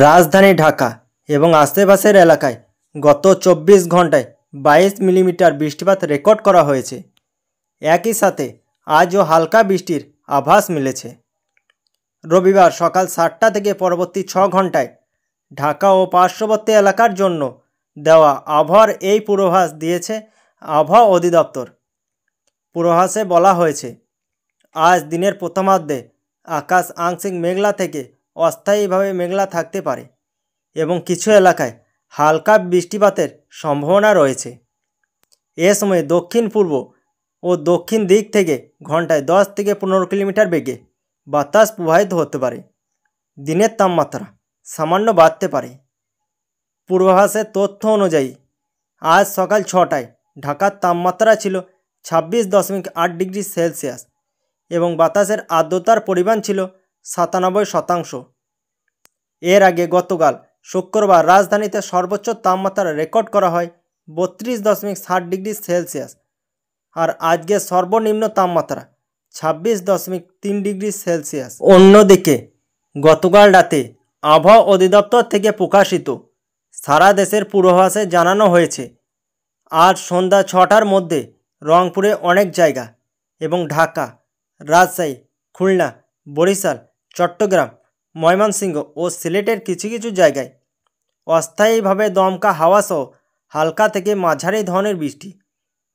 রাজধানী ঢাকা এবং আশেপাশের এলাকায় গত 24 ঘন্টায় 22 মিলিমিটার বৃষ্টিপাত রেকর্ড করা হয়েছে। একই সাথে আজও হালকা বৃষ্টির আভাস মিলেছে। রবিবার সকাল 7টা থেকে পরবর্তী 6 ঘন্টায় ঢাকা ও পার্শ্ববর্তী এলাকার জন্য দেওয়া আবহাওয়ার এই পূর্বাভাস দিয়েছে আবহাওয়া অধিদপ্তর। পূর্বাভাসে বলা হয়েছে, আজ দিনের প্রথমার্ধে আকাশ আংশিক মেঘলা থেকে অস্থায়ীভাবে মেঘলা থাকতে পারে এবং কিছু এলাকায় হালকা বৃষ্টিপাতের সম্ভাবনা রয়েছে। এ সময় দক্ষিণ পূর্ব ও দক্ষিণ দিক থেকে ঘন্টায় 10 থেকে 15 কিলোমিটার বেগে বাতাস প্রবাহিত হতে পারে। দিনের তাপমাত্রা সামান্য বাড়তে পারে। পূর্বাভাসের তথ্য অনুযায়ী আজ সকাল 6টায় ঢাকার তাপমাত্রা ছিল 26.8 ডিগ্রি সেলসিয়াস এবং বাতাসের আর্দ্রতার পরিমাণ ছিল 97%। এর আগে গতকাল শুক্রবার রাজধানীতে সর্বোচ্চ তাপমাত্রা রেকর্ড করা হয় 32.7 ডিগ্রি সেলসিয়াস আর আজকে সর্বনিম্ন তাপমাত্রা 26.3 ডিগ্রি সেলসিয়াস। অন্যদিকে গতকাল রাতে আবহাওয়া অধিদপ্তর থেকে প্রকাশিত সারা দেশের পূর্বাভাসে জানানো হয়েছে, আজ সন্ধ্যা 6টার মধ্যে রংপুরে অনেক জায়গা এবং ঢাকা, রাজশাহী, খুলনা, বরিশাল, চট্টগ্রাম, ময়মনসিংহ ও সিলেটের কিছু কিছু জায়গায় অস্থায়ীভাবে দমকা হাওয়াসহ হালকা থেকে মাঝারি ধরনের বৃষ্টি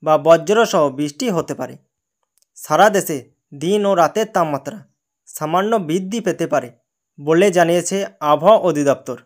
বা বজ্রসহ বৃষ্টি হতে পারে। সারা দেশে দিন ও রাতের তাপমাত্রা সামান্য বৃদ্ধি পেতে পারে বলে জানিয়েছে আবহাওয়া অধিদপ্তর।